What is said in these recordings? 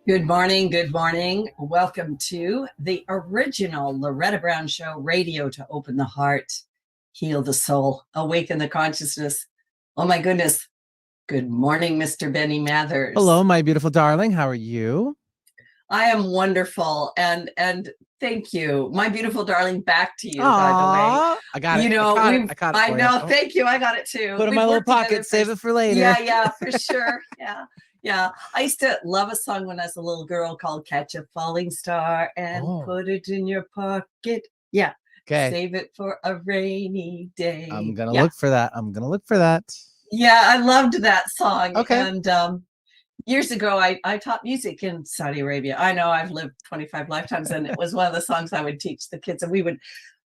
Good morning. Good morning. Welcome to the original Loretta Brown Show, radio to open the heart, heal the soul, awaken the consciousness. Oh my goodness. Good morning, Mr. Benny Mathers. Hello, my beautiful darling. How are you? I am wonderful. And thank you. My beautiful darling, back to you, Aww, by the way. I got it. I caught it I for know. you. Thank you. I got it too. Put it in my little pocket. Save it for later. Yeah, for sure. Yeah. I used to love a song when I was a little girl called Catch a Falling Star and Put it in your pocket. Yeah. Okay. Save it for a rainy day. I'm going to look for that. Yeah, I loved that song. Okay. And years ago, I taught music in Saudi Arabia. I know I've lived 25 lifetimes, and it was one of the songs I would teach the kids, and we would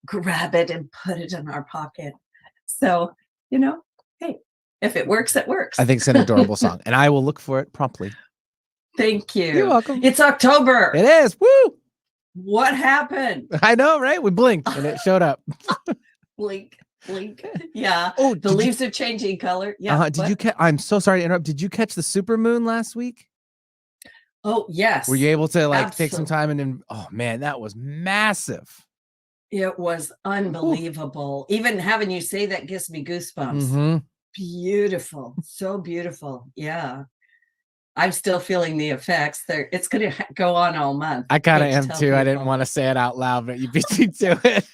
grab it and put it in our pocket. So, hey, if it works, it works. I think it's an adorable song, and I will look for it promptly. Thank you. You're welcome. It's October. It is. Woo! What happened? I know, right? We blinked, and it showed up. Blink. Yeah. Oh, the leaves are changing color. Yeah. Did you I'm so sorry to interrupt. Did you catch the super moon last week? Oh, yes. Were you able to take some time and then? Oh man, that was massive. It was unbelievable. Ooh. Even having you say that gives me goosebumps. Mm-hmm. Beautiful. So beautiful. Yeah. I'm still feeling the effects. It's going to go on all month. I kind of am too. People. I didn't want to say it out loud, but you beat me to it.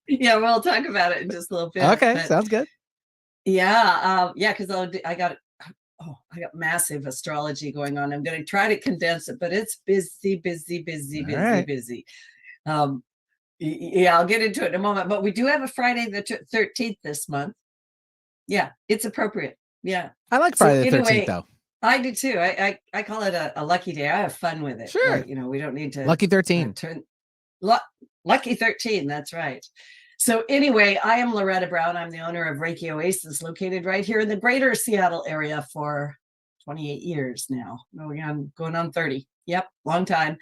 Yeah, we'll talk about it in just a little bit. Okay, sounds good. Yeah, because I got massive astrology going on. I'm going to try to condense it, but it's busy. Yeah, I'll get into it in a moment. But we do have a Friday the 13th this month. Yeah, it's appropriate. Yeah, I like Friday the 13th though. I do too. I call it a lucky day. I have fun with it. Sure. Right? We don't need to lucky 13. Lucky 13. That's right. So anyway, I am Loretta Brown. I'm the owner of Reiki Oasis, located right here in the greater Seattle area for 28 years now. Going on 30. Yep, long time.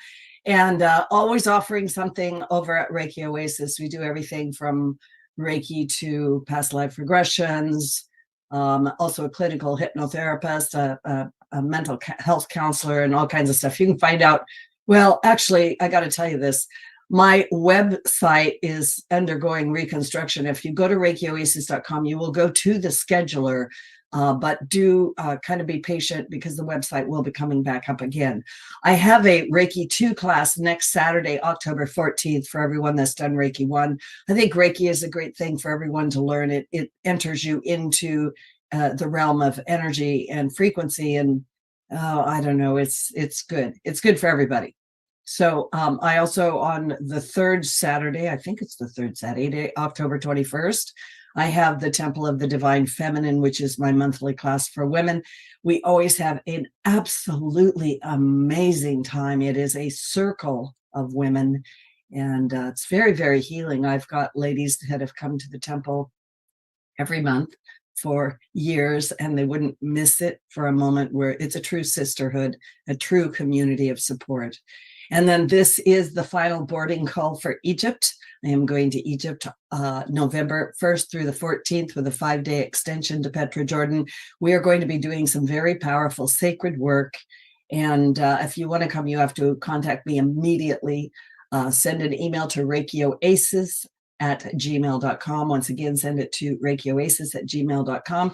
And always offering something over at Reiki Oasis. We do everything from Reiki to past life regressions, also a clinical hypnotherapist, a mental health counselor, and all kinds of stuff. You can find out. Well, actually, I got to tell you this. My website is undergoing reconstruction. If you go to ReikiOasis.com, you will go to the scheduler, but do kind of be patient because the website will be coming back up again. I have a Reiki 2 class next Saturday, October 14th, for everyone that's done Reiki 1. I think Reiki is a great thing for everyone to learn. It enters you into the realm of energy and frequency, and I don't know, it's good. It's good for everybody. So I also, on the third Saturday, I think it's the third Saturday, October 21st, I have the Temple of the Divine Feminine, which is my monthly class for women. We always have an absolutely amazing time. It is a circle of women, and it's very, very healing. I've got ladies that have come to the temple every month for years, and they wouldn't miss it for a moment, where it's a true sisterhood, a true community of support. And then this is the final boarding call for Egypt. I am going to Egypt November 1st through the 14th with a 5-day extension to Petra, Jordan. We are going to be doing some very powerful sacred work. And if you want to come, you have to contact me immediately. Send an email to reikioasis@gmail.com. Once again, send it to reikioasis@gmail.com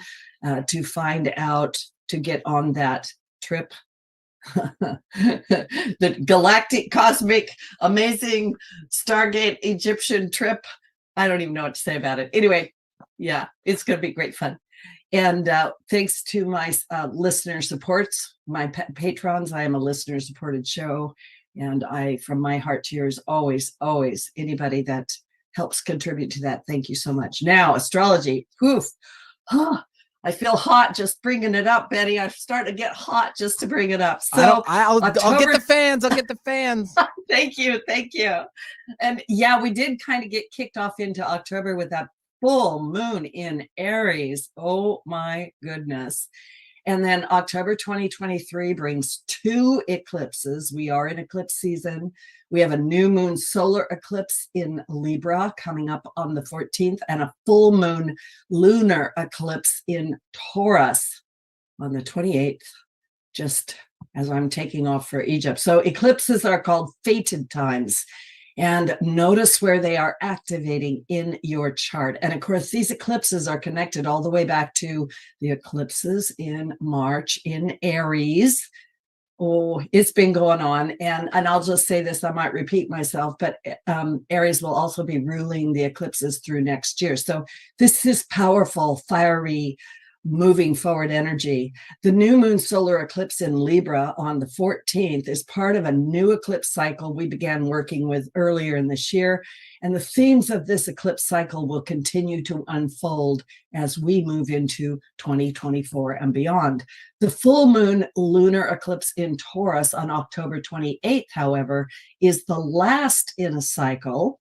to find out, to get on that trip. The galactic, cosmic, amazing Stargate Egyptian trip. I don't even know what to say about it. Anyway, yeah, it's going to be great fun. And thanks to my listener supports, my patrons. I am a listener supported show, and I, from my heart to yours, always anybody that helps contribute to that, thank you so much. Now, astrology. Oof. I feel hot just bringing it up, Betty. I'm starting to get hot just to bring it up. So I'll get the fans. I'll get the fans. Thank you. And yeah, we did kind of get kicked off into October with that full moon in Aries. Oh my goodness. And then October 2023 brings 2 eclipses. We are in eclipse season. We have a new moon solar eclipse in Libra coming up on the 14th, and a full moon lunar eclipse in Taurus on the 28th. Just as I'm taking off for Egypt. So eclipses are called fated times. And notice where they are activating in your chart. And of course, these eclipses are connected all the way back to the eclipses in March in Aries. Oh, it's been going on. And I'll just say this, I might repeat myself, but Aries will also be ruling the eclipses through next year. So this is powerful, fiery, moving forward energy. The new moon solar eclipse in Libra on the 14th is part of a new eclipse cycle we began working with earlier in this year. And the themes of this eclipse cycle will continue to unfold as we move into 2024 and beyond. The full moon lunar eclipse in Taurus on October 28th, however, is the last in a cycle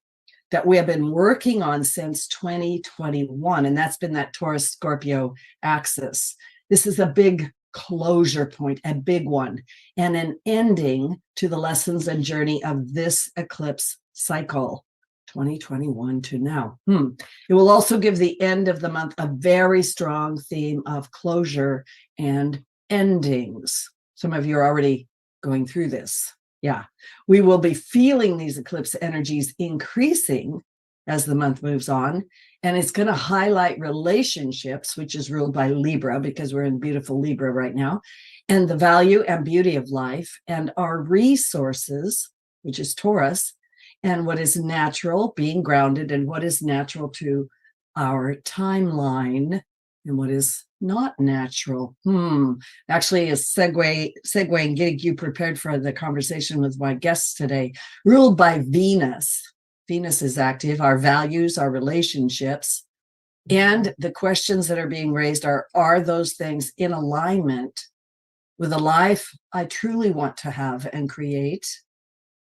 that we have been working on since 2021. And that's been that Taurus Scorpio axis. This is a big closure point, a big one, and an ending to the lessons and journey of this eclipse cycle, 2021 to now. It will also give the end of the month a very strong theme of closure and endings. Some of you are already going through this. Yeah, we will be feeling these eclipse energies increasing as the month moves on. And it's going to highlight relationships, which is ruled by Libra, because we're in beautiful Libra right now, and the value and beauty of life, and our resources, which is Taurus, and what is natural, being grounded, and what is natural to our timeline, and what is not natural. Actually, a segue and getting you prepared for the conversation with my guests today. Ruled by Venus. Venus is active, our values, our relationships, and the questions that are being raised are those things in alignment with a life I truly want to have and create?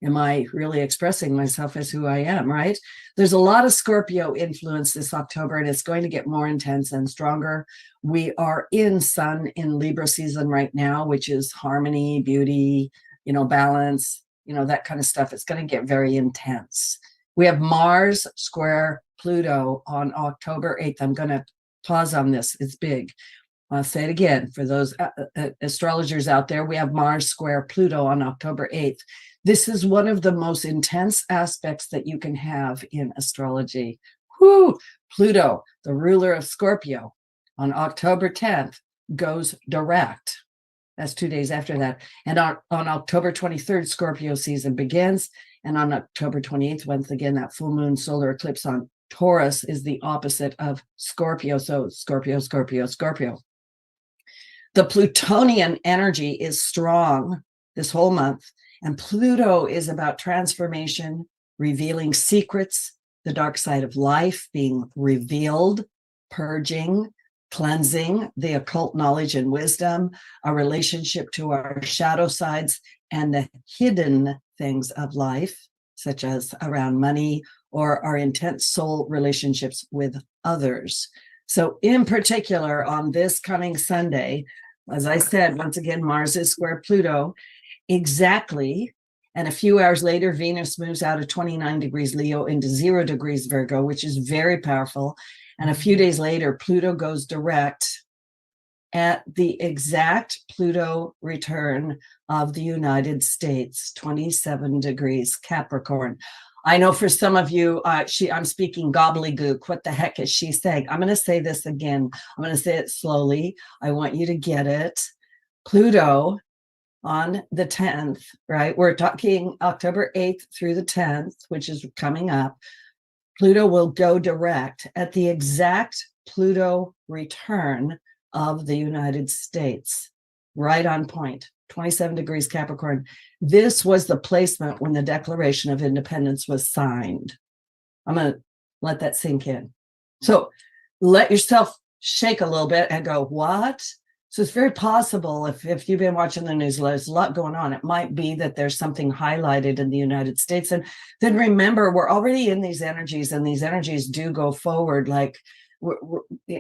Am I really expressing myself as who I am, right? There's a lot of Scorpio influence this October, and it's going to get more intense and stronger. We are in Sun in Libra season right now, which is harmony, beauty, balance, that kind of stuff. It's going to get very intense. We have Mars square Pluto on October 8th. I'm going to pause on this. It's big. I'll say it again for those astrologers out there. We have Mars square Pluto on October 8th. This is one of the most intense aspects that you can have in astrology. Pluto, the ruler of Scorpio, on October 10th goes direct. That's 2 days after that. And on October 23rd, Scorpio season begins. And on October 28th, once again, that full moon solar eclipse on Taurus is the opposite of Scorpio. So Scorpio, Scorpio, Scorpio. The Plutonian energy is strong this whole month. And Pluto is about transformation, revealing secrets, the dark side of life being revealed, purging, cleansing, the occult knowledge and wisdom, our relationship to our shadow sides, and the hidden things of life, such as around money or our intense soul relationships with others. So in particular, on this coming Sunday, as I said, once again, Mars is square Pluto, exactly. And a few hours later, Venus moves out of 29 degrees Leo into 0 degrees Virgo, which is very powerful. And a few days later, Pluto goes direct at the exact Pluto return of the United States, 27 degrees Capricorn. I know for some of you, I'm speaking gobbledygook. What the heck is she saying? I'm going to say this again. I'm going to say it slowly. I want you to get it. Pluto on the 10th, right? We're talking October 8th through the 10th, which is coming up. Pluto will go direct at the exact Pluto return of the United States, right on point, 27 degrees Capricorn. This was the placement when the Declaration of Independence was signed. I'm going to let that sink in. So let yourself shake a little bit and go, what? So it's very possible if you've been watching the news, there's a lot going on. It might be that there's something highlighted in the United States. And then remember, we're already in these energies, and these energies do go forward like we're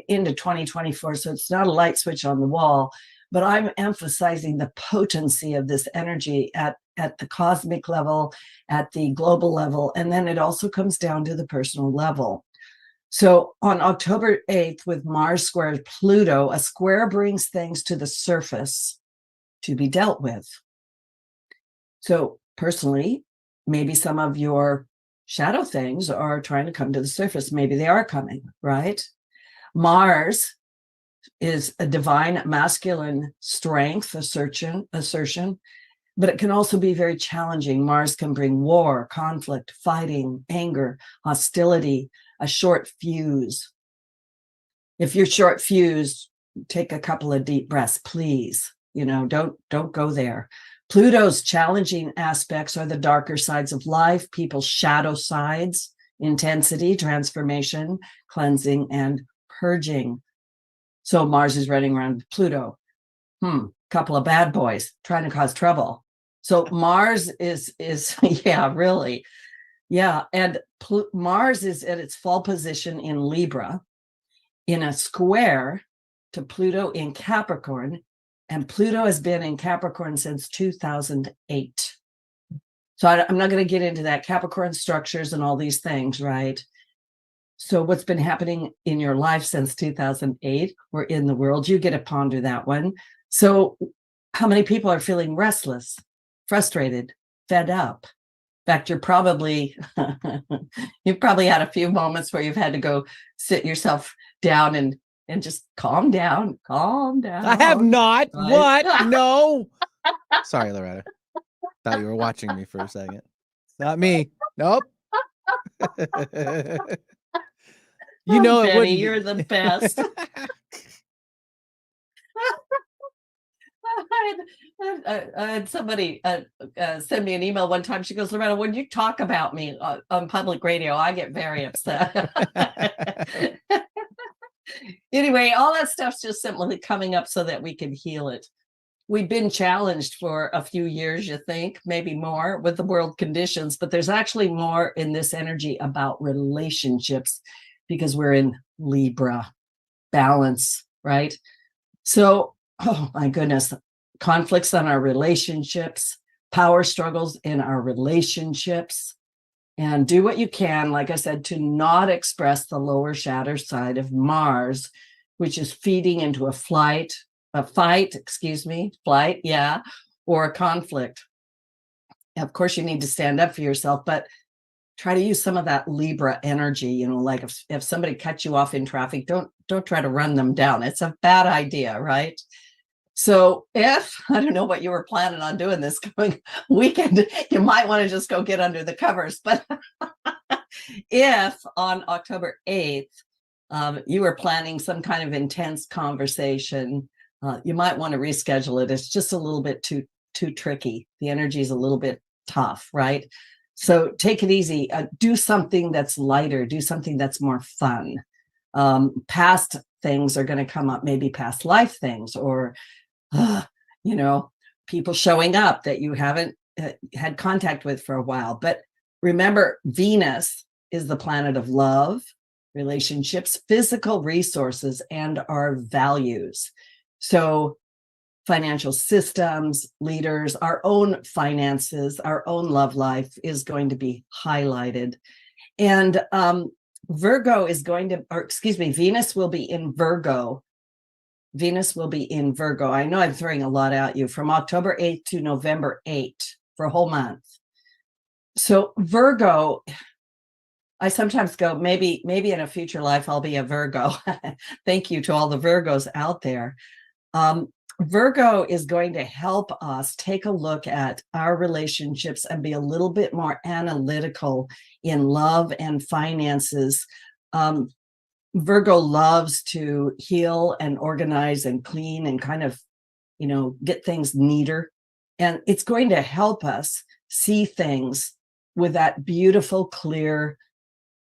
into 2024. So it's not a light switch on the wall, but I'm emphasizing the potency of this energy at the cosmic level, at the global level. And then it also comes down to the personal level. So on October 8th, with Mars squared Pluto, a square brings things to the surface to be dealt with. So personally, maybe some of your shadow things are trying to come to the surface. Maybe they are coming, right? Mars is a divine masculine strength, assertion, but it can also be very challenging. Mars can bring war, conflict, fighting, anger, hostility, a short fuse. If you're short fused, take a couple of deep breaths, please. Don't go there. Pluto's challenging aspects are the darker sides of life, people's shadow sides, intensity, transformation, cleansing, and purging. So Mars is running around Pluto. Couple of bad boys trying to cause trouble. So Mars is yeah, really. Yeah. And Mars is at its fall position in Libra, in a square to Pluto in Capricorn. And Pluto has been in Capricorn since 2008. So I'm not going to get into that Capricorn structures and all these things, right? So what's been happening in your life since 2008 or in the world, you get to ponder that one. So how many people are feeling restless, frustrated, fed up? In fact, you've probably had a few moments where you've had to go sit yourself down and just calm down. I have not. Right? What? No. Sorry, Loretta. Thought you were watching me for a second. Not me. Nope. You know, Benny, it wouldn't. You're the best. I had somebody send me an email one time. She goes, Loretta, when you talk about me on public radio, I get very upset. Anyway, all that stuff's just simply coming up so that we can heal it. We've been challenged for a few years, you think, maybe more with the world conditions, but there's actually more in this energy about relationships because we're in Libra, balance, right? So, oh my goodness, conflicts on our relationships, power struggles in our relationships, and do what you can, like I said, to not express the lower shadow side of Mars, which is feeding into a fight, yeah, or a conflict. Of course, you need to stand up for yourself, but try to use some of that Libra energy, like if somebody cuts you off in traffic, don't try to run them down. It's a bad idea, right? So if, I don't know what you were planning on doing this coming weekend, you might want to just go get under the covers. But if on October 8th, you were planning some kind of intense conversation, you might want to reschedule it. It's just a little bit too tricky. The energy is a little bit tough, right? So take it easy. Do something that's lighter. Do something that's more fun. Past things are going to come up, maybe past life things, or people showing up that you haven't had contact with for a while. But remember, Venus is the planet of love, relationships, physical resources, and our values. So financial systems, leaders, our own finances, our own love life is going to be highlighted. And Venus will be in Virgo. Venus will be in Virgo. I know I'm throwing a lot at you, from October 8th to November 8th for a whole month. So Virgo, I sometimes go, maybe in a future life, I'll be a Virgo. Thank you to all the Virgos out there. Virgo is going to help us take a look at our relationships and be a little bit more analytical in love and finances. Virgo loves to heal and organize and clean and kind of, get things neater. And it's going to help us see things with that beautiful, clear,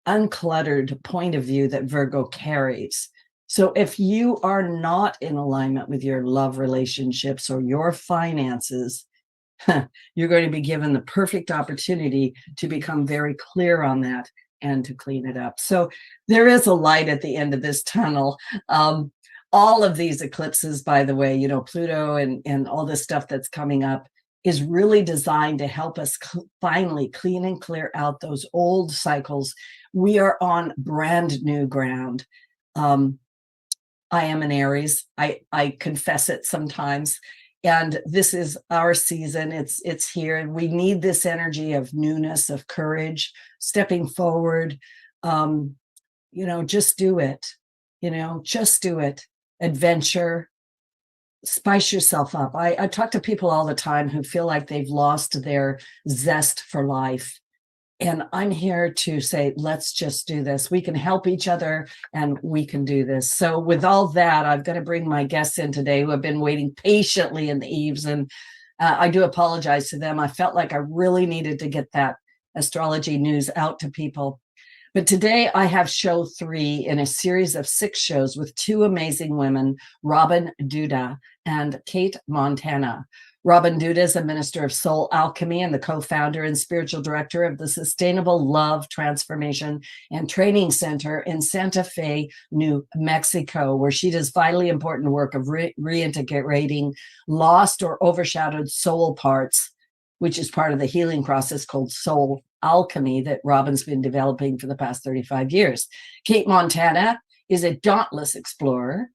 uncluttered point of view that Virgo carries. So if you are not in alignment with your love relationships or your finances, you're going to be given the perfect opportunity to become very clear on that and to clean it up. So there is a light at the end of this tunnel. All of these eclipses, by the way, Pluto and all this stuff that's coming up is really designed to help us finally clean and clear out those old cycles. We are on brand new ground. I am an Aries. I confess it sometimes. And this is our season. It's here. And we need this energy of newness, of courage, stepping forward. Just do it. Just do it. Adventure. Spice yourself up. I talk to people all the time who feel like they've lost their zest for life. And I'm here to say, let's just do this. We can help each other and we can do this. So with all that, I'm going to bring my guests in today who have been waiting patiently in the eaves. And I do apologize to them. I felt like I really needed to get that astrology news out to people. But today I have show 3 in a series of 6 shows with 2 amazing women, Robin Duda and Cate Montana. Robin Duda is a minister of soul alchemy and the co-founder and spiritual director of the Sustainable Love Transformation and Training Center in Santa Fe, New Mexico, where she does vitally important work of reintegrating lost or overshadowed soul parts, which is part of the healing process called soul alchemy that Robin's been developing for the past 35 years. Cate Montana is a dauntless explorer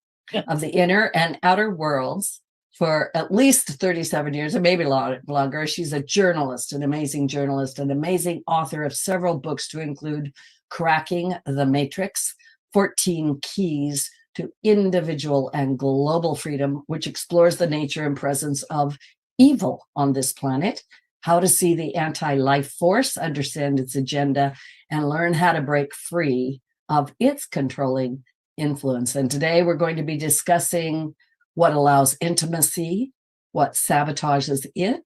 of the inner and outer worlds for at least 37 years, and maybe a lot longer. She's a journalist, an amazing author of several books to include Cracking the Matrix, 14 Keys to Individual and Global Freedom, which explores the nature and presence of evil on this planet, how to see the anti-life force, understand its agenda, and learn how to break free of its controlling influence. And today we're going to be discussing what allows intimacy, what sabotages it,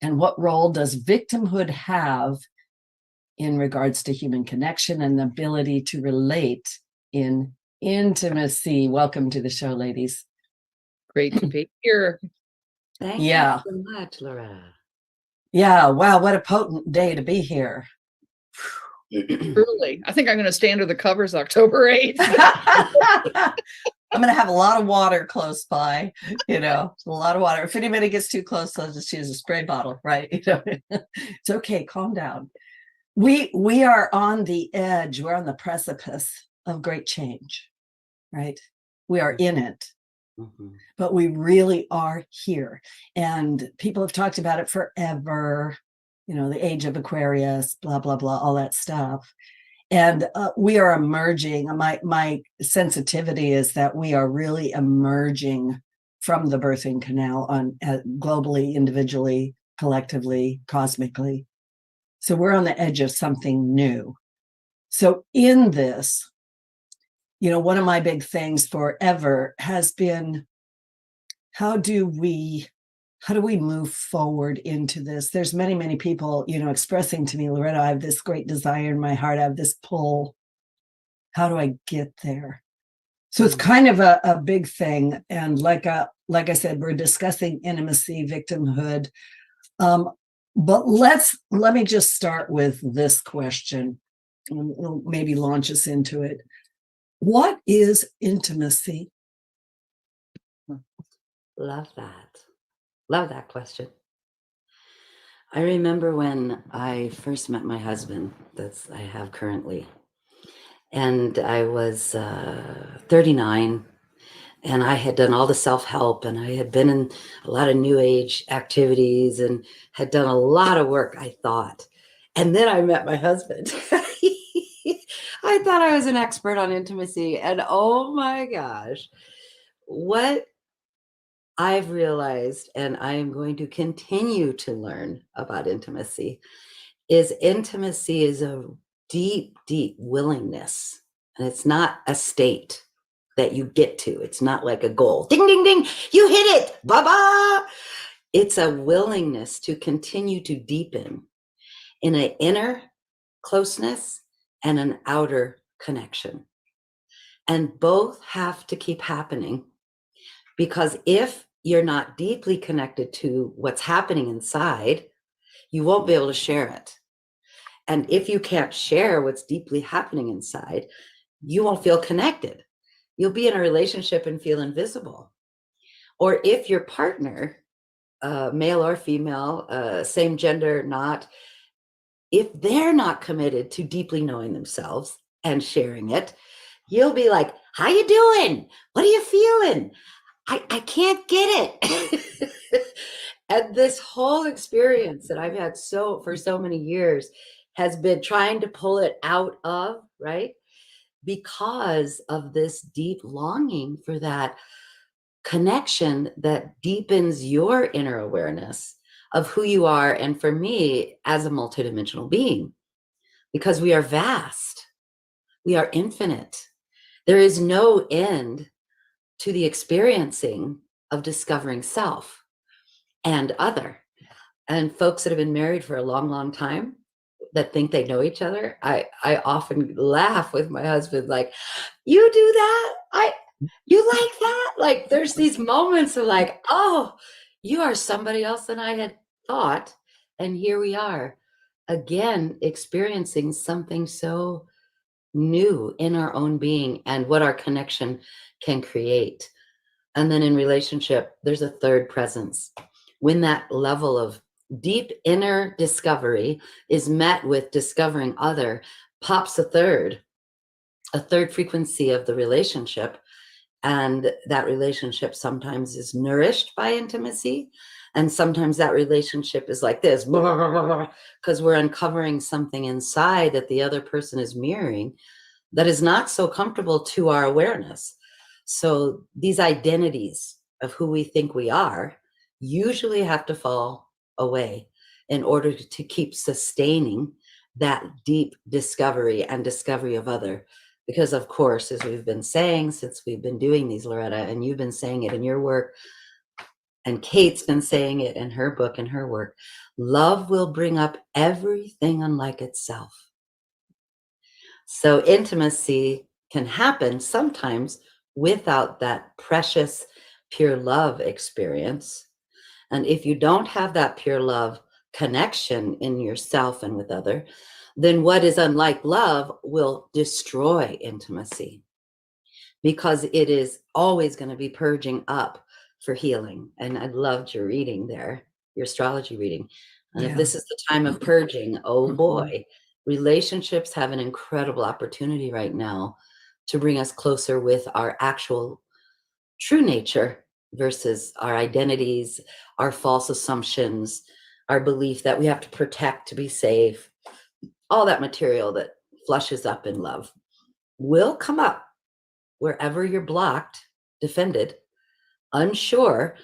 and what role does victimhood have in regards to human connection and the ability to relate in intimacy. Welcome to the show, ladies. Great to be here. Thank you so much, Loretta. Yeah, wow, what a potent day to be here. Truly. I think I'm going to stay under the covers October 8th. I'm going to have a lot of water close by, a lot of water. If anybody gets too close, I'll just use a spray bottle, right? It's okay, calm down. We are on the edge, we're on the precipice of great change, right? We are in it. Mm-hmm. But we really are here. And people have talked about it forever, the age of Aquarius, blah, blah, blah, all that stuff. And we are emerging. My sensitivity is that we are really emerging from the birthing canal globally, individually, collectively, cosmically. So we're on the edge of something new. So in this, one of my big things forever has been, how do we move forward into this? There's many, many people, expressing to me, Loretta, I have this great desire in my heart. I have this pull. How do I get there? So it's kind of a big thing. And like I said, we're discussing intimacy, victimhood. But let me just start with this question, and it'll maybe launch us into it. What is intimacy? Love that question. I remember when I first met my husband that I have currently, and I was 39, and I had done all the self-help, and I had been in a lot of new age activities and had done a lot of work, I thought. And then I met my husband. I thought I was an expert on intimacy, and oh my gosh, what I've realized, and I am going to continue to learn about intimacy is a deep, deep willingness. And it's not a state that you get to. It's not like a goal. Ding, ding, ding. You hit it. Ba-ba. It's a willingness to continue to deepen in an inner closeness and an outer connection. And both have to keep happening, because if you're not deeply connected to what's happening inside, you won't be able to share it. And if you can't share what's deeply happening inside, you won't feel connected. You'll be in a relationship and feel invisible. Or if your partner, male or female, same gender or not, if they're not committed to deeply knowing themselves and sharing it, you'll be like, how you doing? What are you feeling? I can't get it. And this whole experience that I've had for so many years has been trying to pull it out of, right? Because of this deep longing for that connection that deepens your inner awareness of who you are. And for me, as a multidimensional being, because we are vast, we are infinite. There is no end to the experiencing of discovering self and other. And folks that have been married for a long, long time that think they know each other, I often laugh with my husband, like, you do that? You like that? Like, there's these moments of like, oh, you are somebody else than I had thought. And here we are again, experiencing something so new in our own being and what our connection can create. And then in relationship, there's a third presence. When that level of deep inner discovery is met with discovering other, pops a third frequency of the relationship. And that relationship sometimes is nourished by intimacy. And sometimes that relationship is like this, because we're uncovering something inside that the other person is mirroring that is not so comfortable to our awareness. So these identities of who we think we are usually have to fall away in order to keep sustaining that deep discovery and discovery of other. Because of course, as we've been saying since we've been doing these, Loretta, and you've been saying it in your work, and Cate's been saying it in her book and her work, love will bring up everything unlike itself. So intimacy can happen sometimes without that precious, pure love experience. And if you don't have that pure love connection in yourself and with other, then what is unlike love will destroy intimacy, because it is always going to be purging up for healing. And I loved your reading there, your astrology reading. And if this is the time of purging, oh boy, relationships have an incredible opportunity right now to bring us closer with our actual true nature versus our identities, our false assumptions, our belief that we have to protect to be safe. All that material that flushes up in love will come up wherever you're blocked, defended, unsure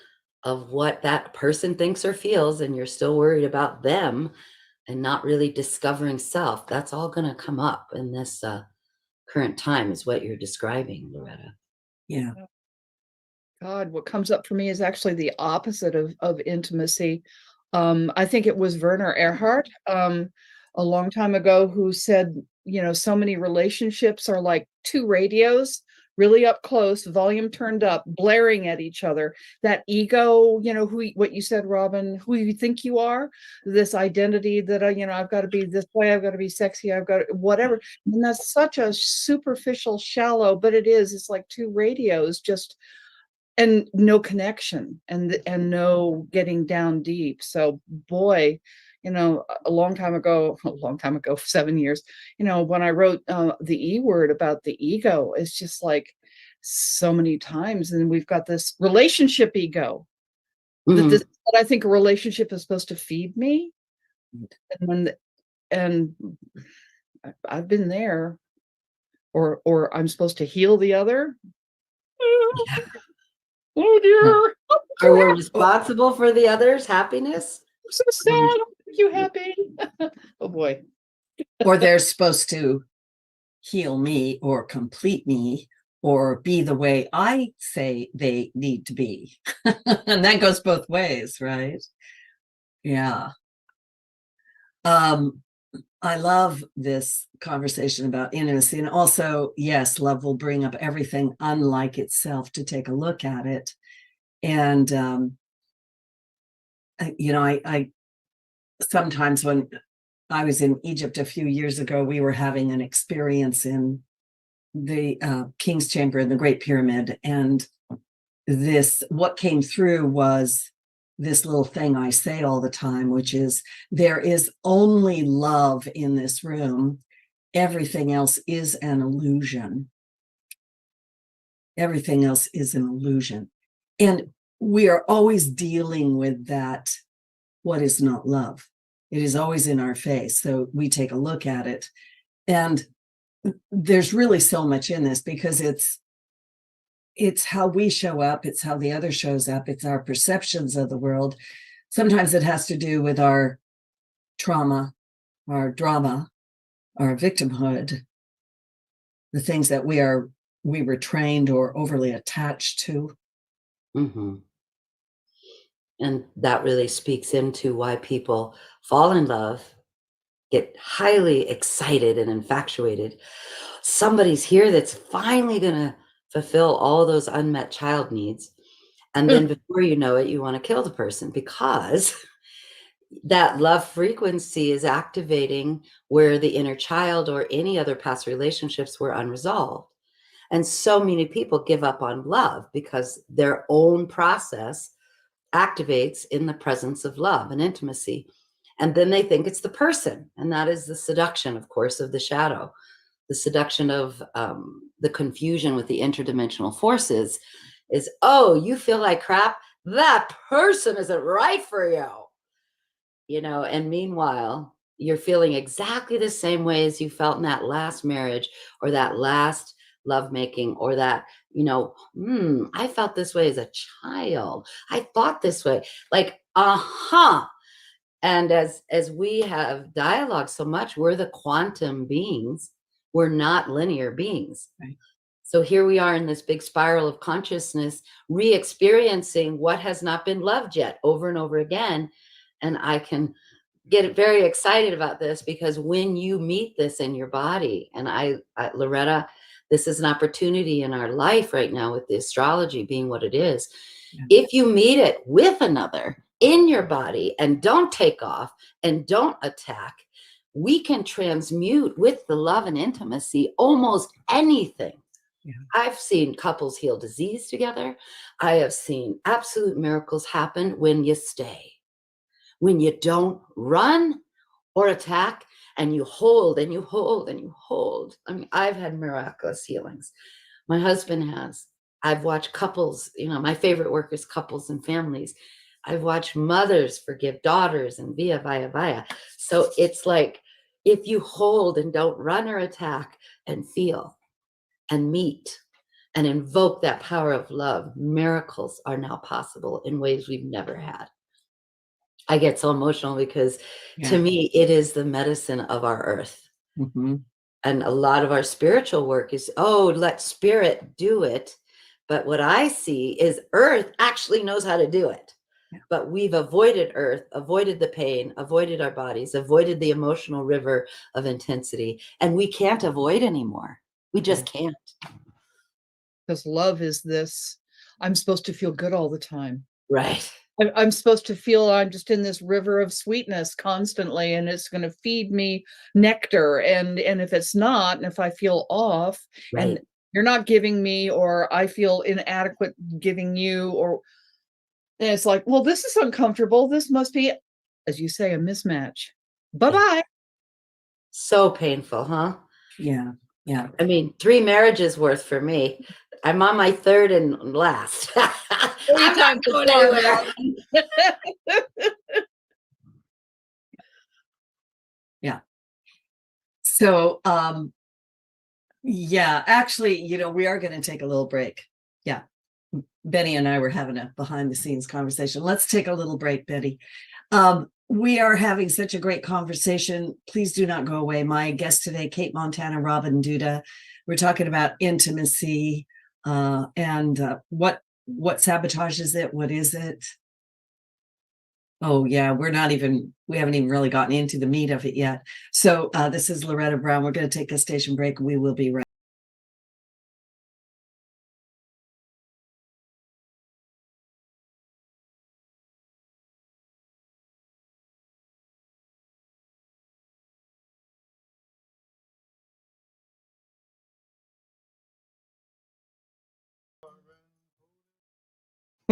of what that person thinks or feels, and you're still worried about them and not really discovering self. That's all going to come up in this current time, is what you're describing, Loretta. Yeah. God, what comes up for me is actually the opposite of intimacy. I think it was Werner Erhard a long time ago who said, so many relationships are like two radios, really up close, volume turned up, blaring at each other. That ego, what you said, Robin, who you think you are, this identity that, I've got to be this way, I've got to be sexy, I've got to, whatever. And that's such a superficial, shallow, but it's like two radios just, and no connection and no getting down deep. So boy, a long time ago, 7 years, when I wrote the E word about the ego, it's just like so many times. And we've got this relationship ego that I think a relationship is supposed to feed me. And I've been there, or I'm supposed to heal the other. Oh dear. Are we responsible for the other's happiness? I'm so sad. I'll make you happy. Oh boy. Or they're supposed to heal me or complete me or be the way I say they need to be. And that goes both ways, right? Yeah. I love this conversation about intimacy. And also, yes, love will bring up everything unlike itself to take a look at it. And, I sometimes when I was in Egypt a few years ago, we were having an experience in the King's Chamber in the Great Pyramid. And what came through was this little thing I say all the time, which is, there is only love in this room. Everything else is an illusion. Everything else is an illusion. And we are always dealing with that, what is not love. It is always in our face. So we take a look at it. And there's really so much in this, because it's how we show up, it's how the other shows up, it's our perceptions of the world. Sometimes it has to do with our trauma, our drama, our victimhood, the things that we were trained or overly attached to. Mm-hmm. And that really speaks into why people fall in love, get highly excited and infatuated. Somebody's here that's finally going to fulfill all those unmet child needs. And then before you know it, you want to kill the person, because that love frequency is activating where the inner child or any other past relationships were unresolved. And so many people give up on love because their own process activates in the presence of love and intimacy. And then they think it's the person. And that is the seduction, of course, of the shadow, the seduction of the confusion with the interdimensional forces is, oh, you feel like crap? That person isn't right for you. And meanwhile, you're feeling exactly the same way as you felt in that last marriage or that last lovemaking, or that, I felt this way as a child. I thought this way, like, And as we have dialogue so much, we're the quantum beings. We're not linear beings. Right. So here we are in this big spiral of consciousness, re-experiencing what has not been loved yet over and over again. And I can get very excited about this, because when you meet this in your body, and Loretta, this is an opportunity in our life right now with the astrology being what it is. Yeah. If you meet it with another in your body and don't take off and don't attack, we can transmute with the love and intimacy almost anything. Yeah. I've seen couples heal disease together. I have seen absolute miracles happen when you stay, when you don't run or attack, and you hold and you hold and you hold. I mean, I've had miraculous healings. My husband has. I've watched couples, my favorite work is couples and families. I've watched mothers forgive daughters and via. So it's like, if you hold and don't run or attack and feel and meet and invoke that power of love, miracles are now possible in ways we've never had. I get so emotional because to me, it is the medicine of our earth. Mm-hmm. And a lot of our spiritual work is, let spirit do it. But what I see is earth actually knows how to do it. Yeah. But we've avoided earth, avoided the pain, avoided our bodies, avoided the emotional river of intensity. And we can't avoid anymore. We just can't. Because love is this, I'm supposed to feel good all the time. Right. I'm supposed to feel I'm just in this river of sweetness constantly, and it's going to feed me nectar. And if it's not, and if I feel off, right, and you're not giving me, or I feel inadequate giving you, or it's like, well, this is uncomfortable. This must be, as you say, a mismatch. Bye-bye. So painful, huh? Yeah. Yeah. I mean, 3 marriages worth for me. I'm on my 3rd and last. I'm not going anywhere. Yeah. So, actually, we are going to take a little break. Yeah. Betty and I were having a behind the scenes conversation. Let's take a little break, Betty. We are having such a great conversation. Please do not go away. My guest today, Cate Montana, Robin Duda. We're talking about intimacy and what sabotages it. What is it? Oh, yeah, we haven't even really gotten into the meat of it yet. So this is Loretta Brown. We're going to take a station break. We will be right.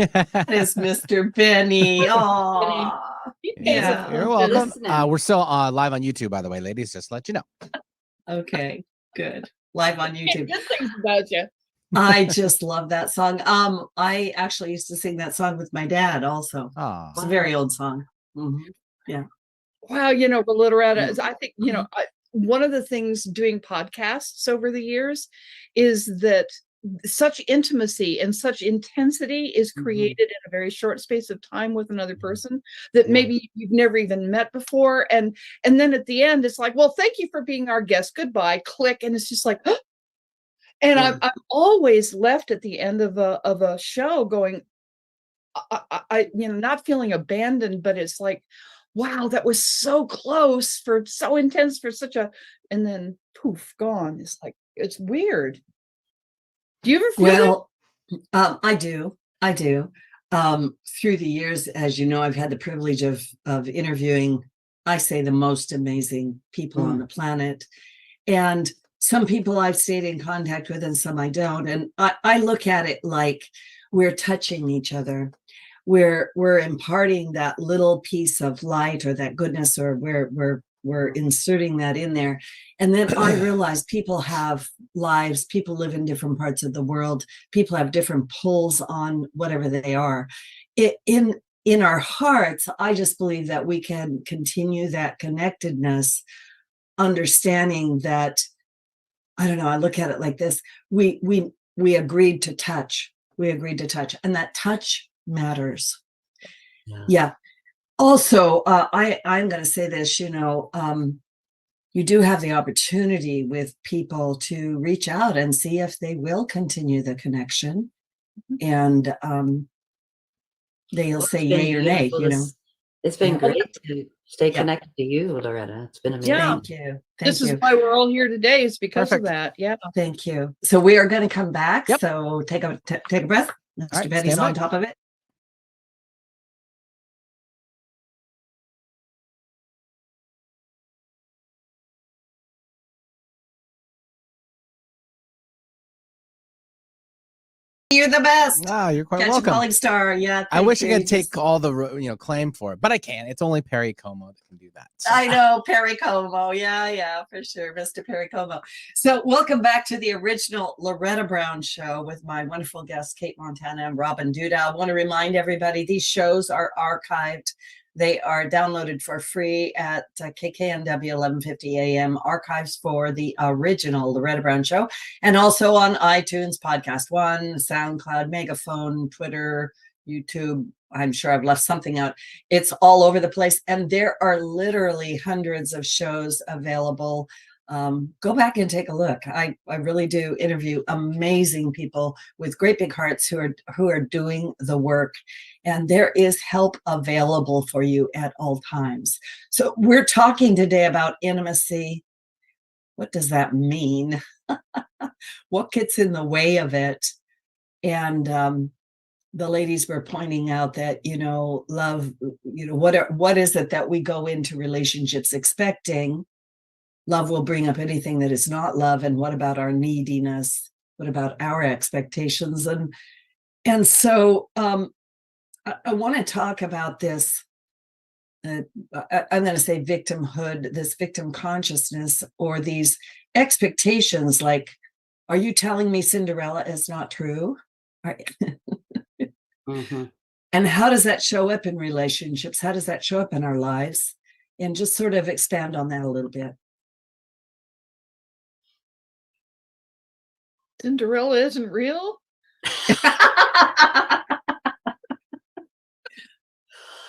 It's Mr. Benny. Oh, yeah. You're welcome. We're still live on YouTube, by the way, ladies. Just to let you know. Okay, good. Live on YouTube. Good things about you. I just love that song. I actually used to sing that song with my dad also. Oh, It's a very old song. Yeah. Wow, but Loretta, I think, one of the things doing podcasts over the years is that such intimacy and such intensity is created in a very short space of time with another person that maybe you've never even met before. And then at the end, it's like, well, thank you for being our guest. Goodbye. Click. And it's just like, and I'm always left at the end of a show going, I not feeling abandoned, but it's like, wow, that was so close, for so intense, for such a, and then poof, gone. It's like, it's weird. Do you ever feel I do. Through the years, as you know, I've had the privilege of interviewing, I say, the most amazing people on the planet. And some people I've stayed in contact with and some I don't. And I look at it like we're touching each other. We're imparting that little piece of light or that goodness, or we're inserting that in there. And then I realize people have lives, people live in different parts of the world, people have different pulls on whatever they are. In our hearts, I just believe that we can continue that connectedness, understanding that, I don't know, I look at it like this. We agreed to touch. And that touch matters. Yeah. Also, I'm going to say this, you do have the opportunity with people to reach out and see if they will continue the connection. And they'll say yay or nay, It's been great to stay connected to you, Loretta. It's been amazing. Thank you. This is why we're all here today, is because of that. Yeah. Thank you. So we are going to come back. So take a breath. Mr. Betty's on top of it. You're the best. You're quite Catch welcome. A falling star. Yeah. I wish I could take all the claim for it, but I can't. It's only Perry Como that can do that. So. I know, Perry Como. Yeah, for sure, Mr. Perry Como. So welcome back to the original Loretta Brown Show with my wonderful guests, Cate Montana and Robin Duda. I want to remind everybody, these shows are archived. They are downloaded for free at KKNW 1150 AM, archives for the original Loretta Brown Show, and also on iTunes, Podcast One, SoundCloud, Megaphone, Twitter, YouTube. I'm sure I've left something out. It's all over the place. And there are literally hundreds of shows available. Go back and take a look. I really do interview amazing people with great big hearts who are doing the work, and there is help available for you at all times. So we're talking today about intimacy. What does that mean? What gets in the way of it? And the ladies were pointing out that, love, what is it that we go into relationships expecting? Love will bring up anything that is not love. And what about our neediness? What about our expectations? And so I want to talk about this. I'm going to say victimhood, this victim consciousness, or these expectations. Like, are you telling me Cinderella is not true? And how does that show up in relationships? How does that show up in our lives? And just sort of expand on that a little bit. Cinderella isn't real?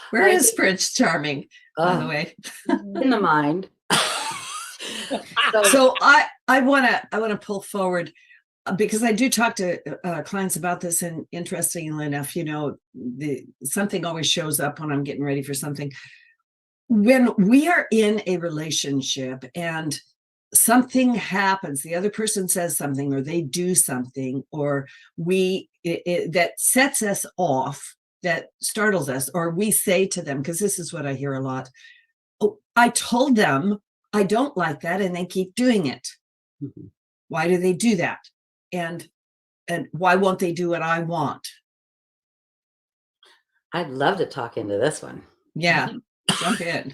Where is Prince Charming, by the way? In the mind. So I want to pull forward, because I do talk to clients about this, and interestingly enough, something always shows up when I'm getting ready for something. When we are in a relationship and something happens, the other person says something, or they do something, or that sets us off, that startles us, or we say to them, because this is what I hear a lot, "Oh, I told them I don't like that, and they keep doing it. Why do they do that? And why won't they do what I want?" I'd love to talk into this one. Yeah, jump in.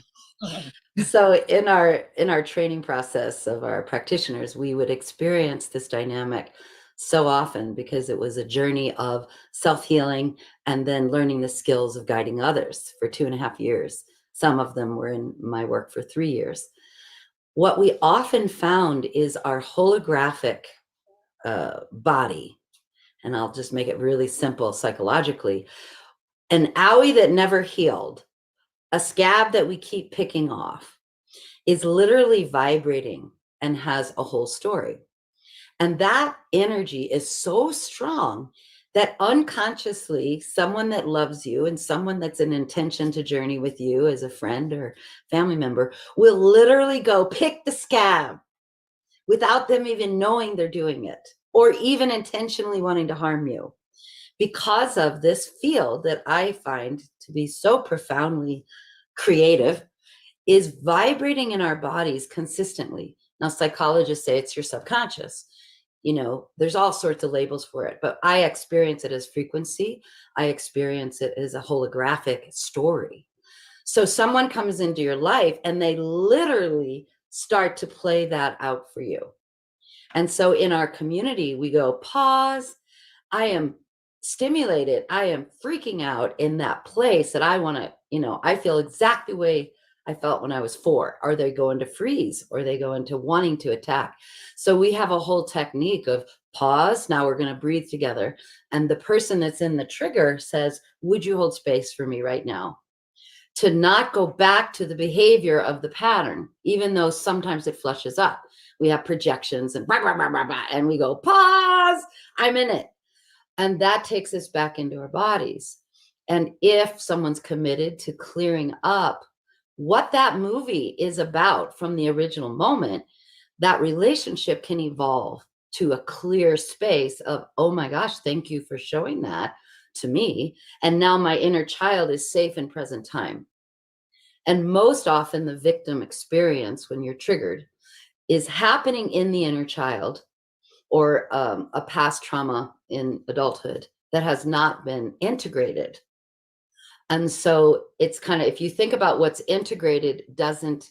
So in our training process of our practitioners, we would experience this dynamic so often because it was a journey of self-healing and then learning the skills of guiding others for 2.5 years. Some of them were in my work for 3 years. What we often found is our holographic body, and I'll just make it really simple psychologically, an owie that never healed, a scab that we keep picking off, is literally vibrating and has a whole story. And that energy is so strong that unconsciously, someone that loves you and someone that's an intention to journey with you as a friend or family member will literally go pick the scab without them even knowing they're doing it or even intentionally wanting to harm you, because of this field that I find to be so profoundly creative is vibrating in our bodies consistently. Now, psychologists say it's your subconscious. You know, there's all sorts of labels for it, but I experience it as frequency. I experience it as a holographic story. So someone comes into your life and they literally start to play that out for you. And so in our community, we go, pause. I am stimulated. I am freaking out in that place that I want to, you know, I feel exactly the way I felt when I was 4. Are they going to freeze? Or are they going to wanting to attack? So we have a whole technique of pause. Now we're going to breathe together. And the person that's in the trigger says, would you hold space for me right now? To not go back to the behavior of the pattern, even though sometimes it flushes up. We have projections and blah, blah, blah, blah, blah, and we go, pause, I'm in it. And that takes us back into our bodies. And if someone's committed to clearing up what that movie is about from the original moment, that relationship can evolve to a clear space of, oh my gosh, thank you for showing that to me. And now my inner child is safe in present time. And most often the victim experience when you're triggered is happening in the inner child or a past trauma in adulthood that has not been integrated. And so it's kind of, if you think about what's integrated doesn't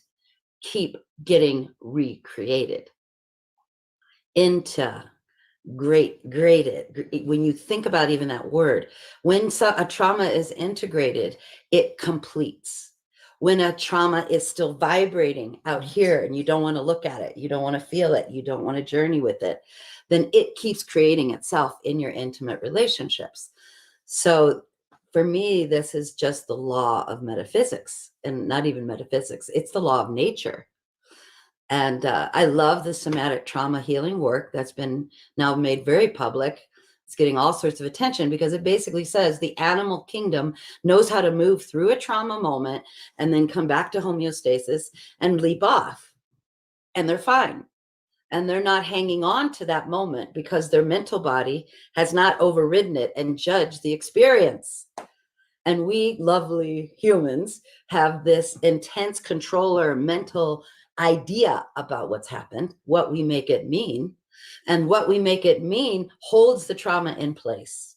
keep getting recreated, graded. When you think about even that word, when a trauma is integrated, it completes. When a trauma is still vibrating out here and you don't want to look at it, you don't want to feel it, you don't want to journey with it, then it keeps creating itself in your intimate relationships. So for me, this is just the law of metaphysics, and not even metaphysics. It's the law of nature. And I love the somatic trauma healing work that's been now made very public. It's getting all sorts of attention because it basically says the animal kingdom knows how to move through a trauma moment and then come back to homeostasis and leap off. And they're fine. And they're not hanging on to that moment because their mental body has not overridden it and judged the experience. And we lovely humans have this intense controller mental idea about what's happened, what we make it mean. And what we make it mean holds the trauma in place.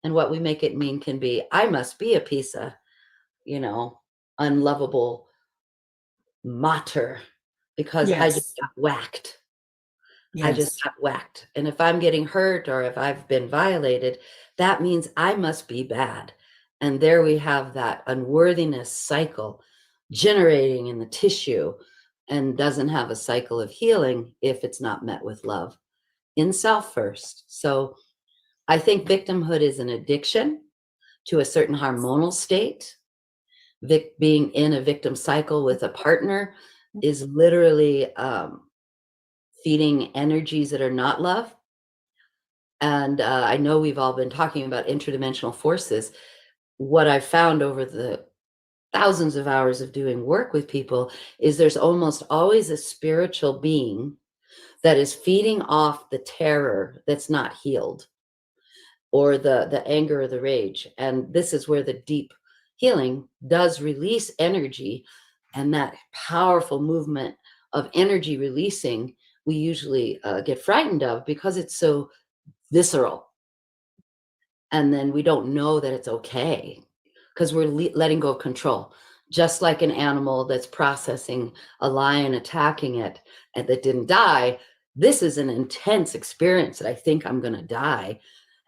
And what we make it mean can be, I must be a piece of, you know, unlovable mater because I just got whacked. I just got whacked. And if I'm getting hurt or if I've been violated, that means I must be bad. And there we have that unworthiness cycle generating in the tissue and doesn't have a cycle of healing if it's not met with love in self first. So I think victimhood is an addiction to a certain hormonal state. Being in a victim cycle with a partner is literally feeding energies that are not love. And I know we've all been talking about interdimensional forces. What I've found over the thousands of hours of doing work with people is there's almost always a spiritual being that is feeding off the terror that's not healed or the anger or the rage. And this is where the deep healing does release energy, and that powerful movement of energy releasing we usually get frightened of because it's so visceral. And then we don't know that it's okay because we're letting go of control. Just like an animal that's processing a lion attacking it and that didn't die, this is an intense experience that I think I'm going to die.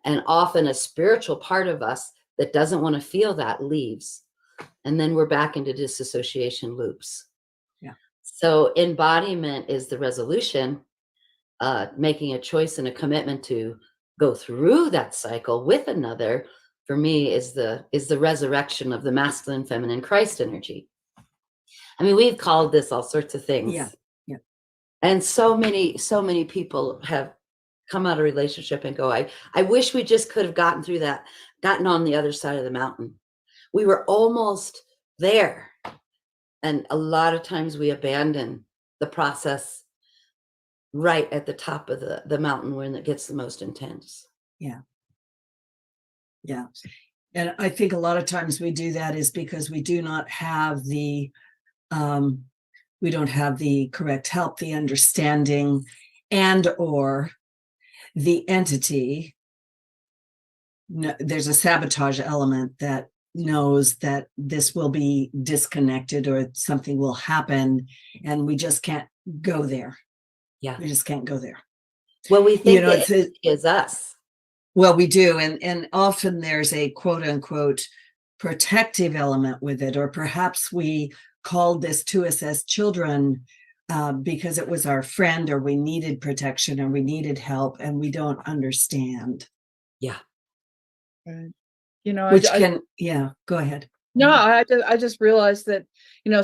And often a spiritual part of us that doesn't want to feel that leaves. And then we're back into disassociation loops. Yeah. So embodiment is the resolution, making a choice and a commitment to go through that cycle with another, for me, is the resurrection of the masculine, feminine Christ energy. I mean, we've called this all sorts of things. Yeah. Yeah. And so many people have come out of relationship and go, I wish we just could have gotten through that, gotten on the other side of the mountain. We were almost there. And a lot of times we abandon the process right at the top of the mountain when it gets the most intense. Yeah. Yeah. And I think a lot of times we do that is because we do not have we don't have the correct help, the understanding, and or the entity. No, there's a sabotage element that knows that this will be disconnected or something will happen, and we just can't go there. Yeah. We just can't go there. Well, we think it is us. Well, we do. And often there's a quote unquote protective element with it, or perhaps we called this to us as children because it was our friend, or we needed protection, or we needed help, and we don't understand. Yeah. Right. Go ahead. No, I just realized that,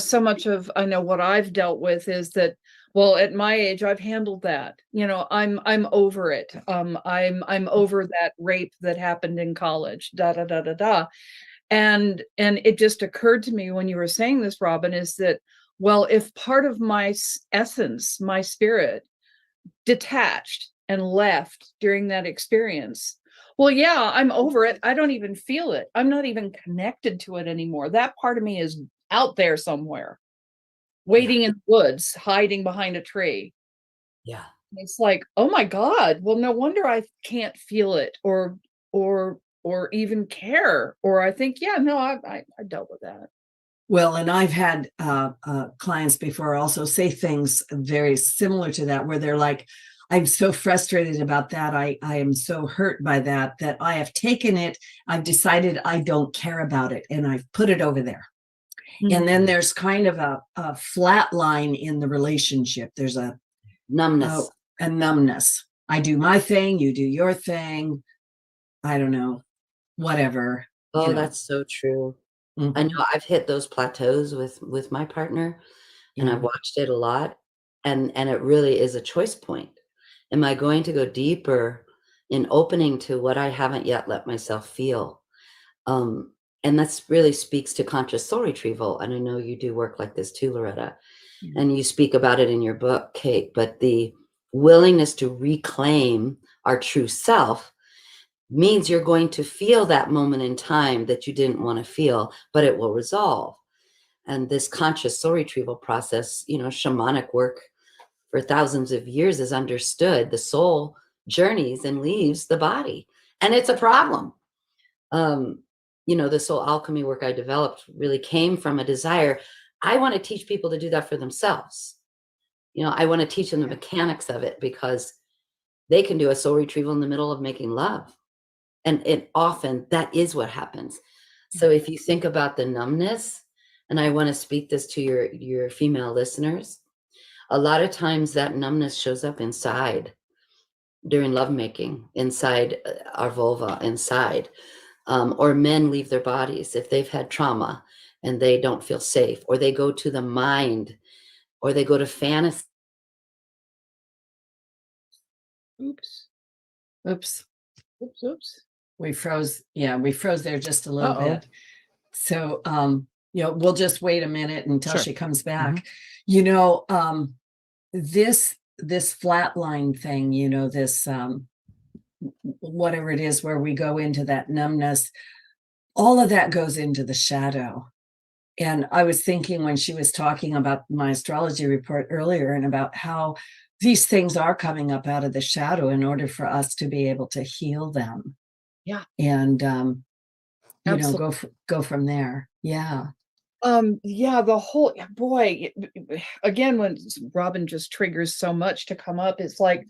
so much of, I know what I've dealt with is that, well, at my age, I've handled that. I'm over it. I'm over that rape that happened in college, da, da, da, da, da. And it just occurred to me when you were saying this, Robin, is that, well, if part of my essence, my spirit, detached and left during that experience, well, yeah, I'm over it. I don't even feel it. I'm not even connected to it anymore. That part of me is out there somewhere, waiting in the woods, hiding behind a tree. Yeah. It's like, oh my God, well, no wonder I can't feel it or even care. Or I think, yeah, no, I dealt with that. Well, and I've had clients before also say things very similar to that, where they're like, I'm so frustrated about that. I am so hurt by that I have taken it. I've decided I don't care about it, and I've put it over there. Mm-hmm. And then there's kind of a flat line in the relationship. There's a numbness. A numbness. I do my thing, you do your thing. I don't know, whatever. Oh, that's so true. Mm-hmm. I know I've hit those plateaus with my partner, and I've watched it a lot, and it really is a choice point. Am I going to go deeper in opening to what I haven't yet let myself feel? And that really speaks to conscious soul retrieval. And I know you do work like this too, Loretta. Mm-hmm. And you speak about it in your book, Cate, but the willingness to reclaim our true self means you're going to feel that moment in time that you didn't want to feel, but it will resolve. And this conscious soul retrieval process, shamanic work for thousands of years is understood. The soul journeys and leaves the body, and it's a problem. The soul alchemy work I developed really came from a desire. I want to teach people to do that for themselves. I want to teach them the mechanics of it, because they can do a soul retrieval in the middle of making love. And often that is what happens. So if you think about the numbness, and I want to speak this to your female listeners, a lot of times that numbness shows up inside during lovemaking, inside our vulva, inside. Or men leave their bodies if they've had trauma and they don't feel safe, or they go to the mind, or they go to fantasy. Oops. We froze. Yeah, we froze there just a little bit. So, we'll just wait a minute until she comes back. Mm-hmm. This flatline thing, this whatever it is where we go into that numbness, all of that goes into the shadow. And I was thinking when she was talking about my astrology report earlier, and about how these things are coming up out of the shadow in order for us to be able to heal them. Yeah. And go from there. Yeah. Yeah, the whole boy, again, when Robin just triggers so much to come up, it's like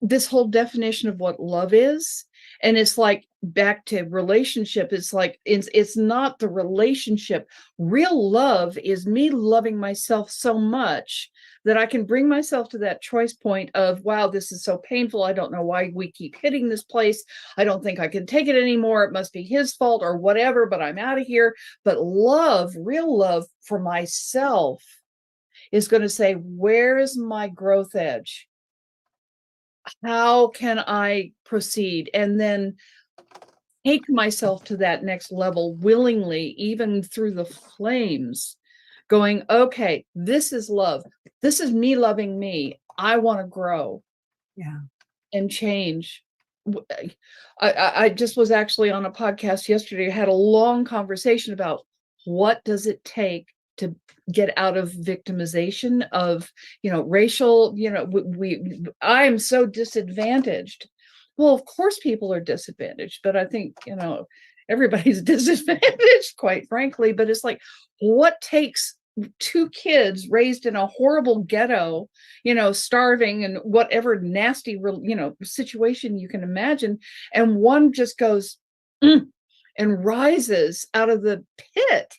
this whole definition of what love is. And it's like back to relationship. It's like it's not the relationship. Real love is me loving myself so much that I can bring myself to that choice point of, wow, this is so painful. I don't know why we keep hitting this place. I don't think I can take it anymore. It must be his fault or whatever, but I'm out of here. But love, real love for myself is going to say, where is my growth edge? How can I proceed? And then take myself to that next level willingly, even through the flames, going, okay, this is love. This is me loving me. I want to grow. Yeah. And change. I just was actually on a podcast yesterday, had a long conversation about what does it take to get out of victimization of, racial, I'm so disadvantaged. Well, of course people are disadvantaged, but I think, everybody's disadvantaged, quite frankly. But it's like, what takes two kids raised in a horrible ghetto, starving and whatever nasty, situation you can imagine, and one just goes and rises out of the pit,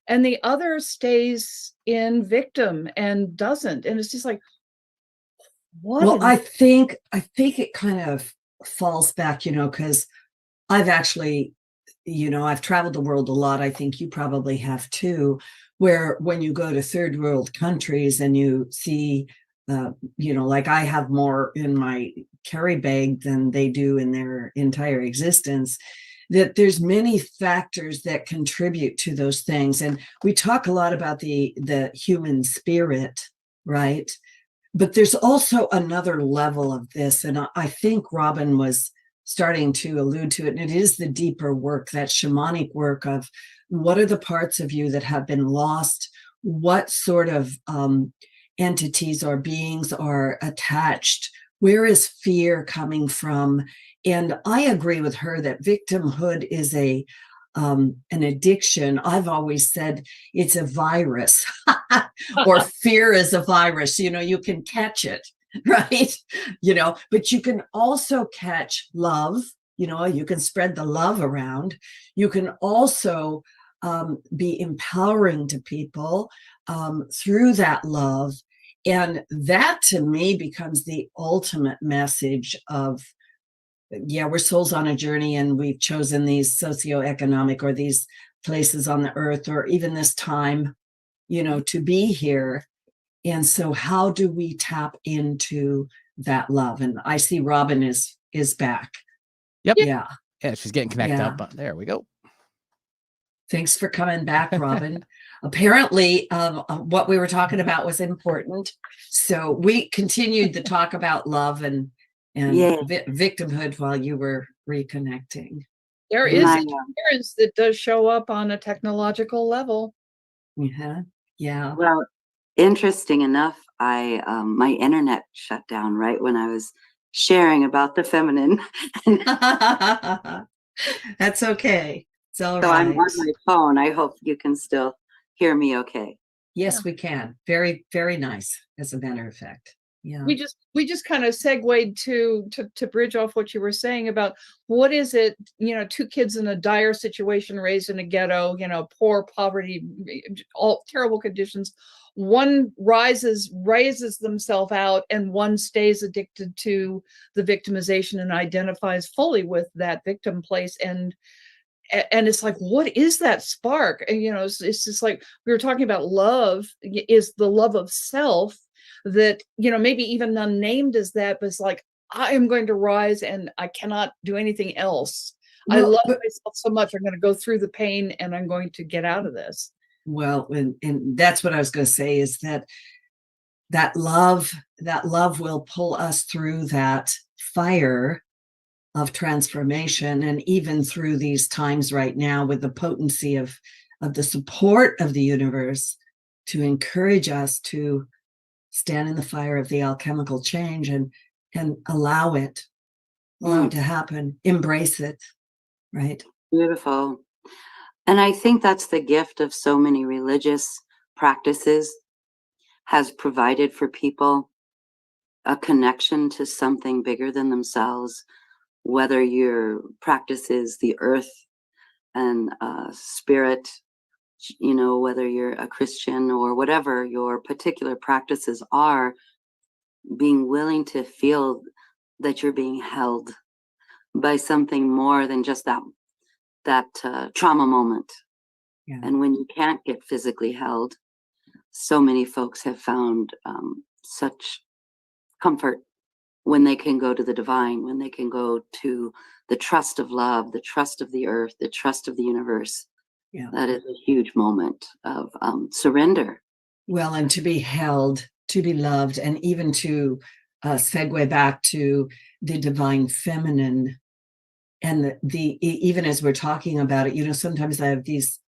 and the other stays in victim and doesn't. And it's just like, what? Well, I think it kind of falls back, because I've actually, I've traveled the world a lot. I think you probably have too, where when you go to third world countries and you see, like I have more in my carry bag than they do in their entire existence, that there's many factors that contribute to those things. And we talk a lot about the human spirit, right? But there's also another level of this. And I think Robin was starting to allude to it. And it is the deeper work, that shamanic work of what are the parts of you that have been lost? What sort of entities or beings are attached? Where is fear coming from? And I agree with her that victimhood is an addiction. I've always said it's a virus, or fear is a virus. You can catch it, right? But you can also catch love. You can spread the love around. You can also be empowering to people through that love. And that to me becomes the ultimate message of, we're souls on a journey, and we've chosen these socioeconomic or these places on the earth, or even this time, to be here. And so how do we tap into that love? And I see Robin is back. Yep. Yeah. Yeah, she's getting connected up. There we go. Thanks for coming back, Robin. Apparently, what we were talking about was important. So we continued the talk about love and victimhood while you were reconnecting. There is experience that does show up on a technological level. Yeah. Well, interesting enough, my internet shut down right when I was sharing about the feminine. That's okay. It's all so right. I'm on my phone. I hope you can still hear me okay. Yes, we can. Very, very nice, as a matter of fact. Yeah. We just kind of segued to bridge off what you were saying about what is it, two kids in a dire situation, raised in a ghetto, poor, poverty, all terrible conditions. One raises themselves out, and one stays addicted to the victimization and identifies fully with that victim place. And it's like, what is that spark? And it's just like we were talking about, love is the love of self, that maybe even unnamed as that, but it's like, I am going to rise and I cannot do anything else. I love myself so much, I'm going to go through the pain and I'm going to get out of this. Well, and that's what I was going to say, is that love will pull us through that fire of transformation, and even through these times right now, with the potency of the support of the universe to encourage us to stand in the fire of the alchemical change and allow it to happen, embrace it, right? Beautiful. And I think that's the gift of so many religious practices, has provided for people a connection to something bigger than themselves, whether your practice is the earth and spirit, whether you're a Christian or whatever your particular practices are, being willing to feel that you're being held by something more than just that trauma moment. Yeah. And when you can't get physically held, so many folks have found such comfort when they can go to the divine, when they can go to the trust of love, the trust of the earth, the trust of the universe. Yeah. That is a huge moment of surrender. Well, and to be held, to be loved, and even to segue back to the divine feminine, and even as we're talking about it, sometimes I have these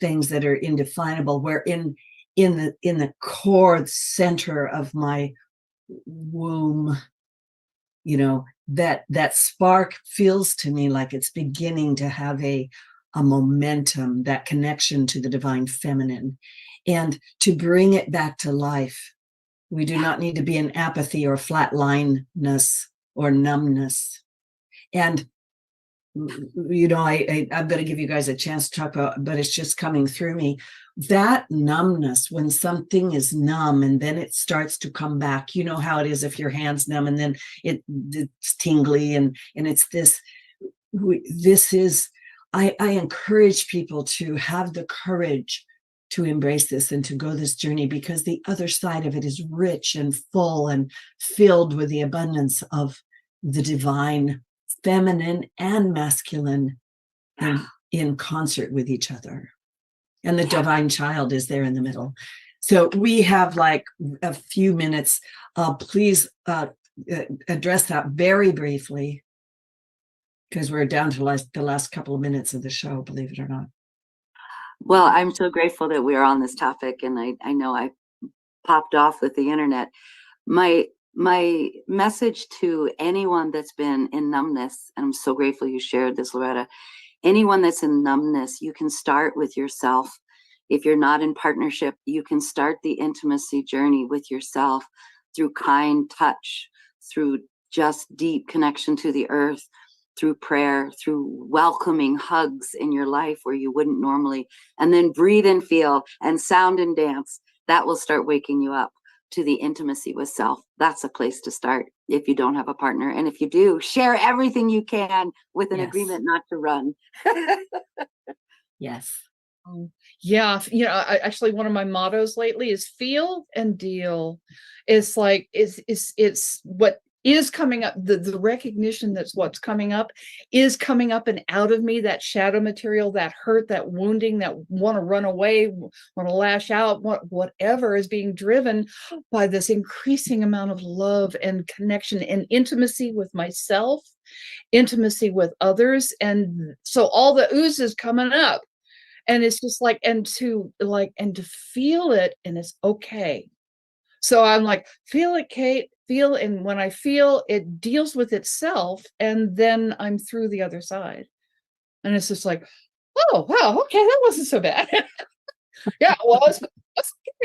things that are indefinable, where in the core center of my womb, that spark feels to me like it's beginning to have a momentum, that connection to the divine feminine, and to bring it back to life. We do not need to be in apathy or flatlineness or numbness. And I'm going to give you guys a chance to talk about, but it's just coming through me. That numbness, when something is numb and then it starts to come back, you know how it is if your hand's numb and then it's tingly and it's this. I encourage people to have the courage to embrace this and to go this journey, because the other side of it is rich and full and filled with the abundance of the divine feminine and masculine in concert with each other. And the divine child is there in the middle. So we have like a few minutes. Please address that very briefly, because we're down to the last couple of minutes of the show, believe it or not. Well, I'm so grateful that we are on this topic, and I know I popped off with the internet. My message to anyone that's been in numbness, and I'm so grateful you shared this, Loretta, anyone that's in numbness, you can start with yourself. If you're not in partnership, you can start the intimacy journey with yourself through kind touch, through just deep connection to the earth, through prayer, through welcoming hugs in your life where you wouldn't normally, and then breathe and feel and sound and dance. That will start waking you up to the intimacy with self. That's a place to start if you don't have a partner. And if you do, share everything you can with an agreement not to run. Yes. Yeah. Actually, one of my mottos lately is feel and deal. It's like, it's what is coming up. The recognition that's what's coming up is coming up and out of me, that shadow material, that hurt, that wounding, that want to run away, want to lash out, whatever is being driven by this increasing amount of love and connection and intimacy with myself, intimacy with others. And so all the ooze is coming up. And it's just like, and to feel it, and it's okay. So I'm like, feel it, Cate, feel. And when I feel, it deals with itself, and then I'm through the other side. And it's just like, oh, wow, okay, that wasn't so bad. Yeah, well,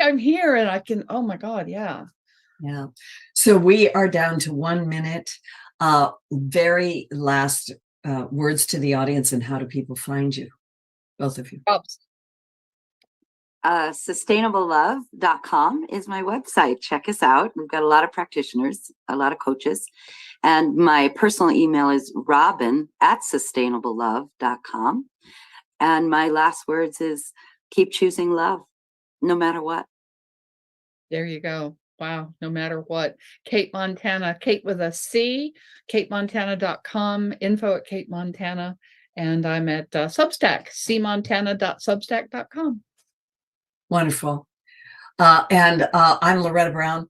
I'm here, and I can, oh my God, yeah. Yeah. So we are down to 1 minute. Very last words to the audience, and how do people find you? Both of you. Sustainablelove.com is my website. Check us out. We've got a lot of practitioners, a lot of coaches. And my personal email is robin@sustainablelove.com. And my last words is keep choosing love, no matter what. There you go. Wow. No matter what. Cate Montana, Cate with a C, catemontana.com, info@Cate Montana. And I'm at Substack, cmontana.substack.com. Wonderful. And I'm Loretta Brown.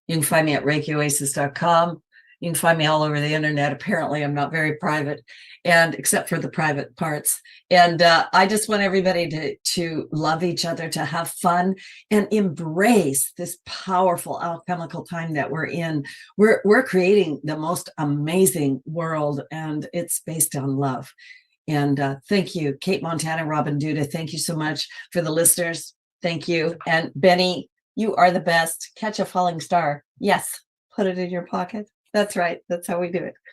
You can find me at ReikiOasis.com. You can find me all over the internet. Apparently, I'm not very private, and except for the private parts. And I just want everybody to love each other, to have fun, and embrace this powerful alchemical time that we're in. We're creating the most amazing world, and it's based on love. And thank you, Cate Montana, Robin Duda. Thank you so much. For the listeners, thank you. And Benny, you are the best. Catch a falling star. Yes, put it in your pocket. That's right. That's how we do it.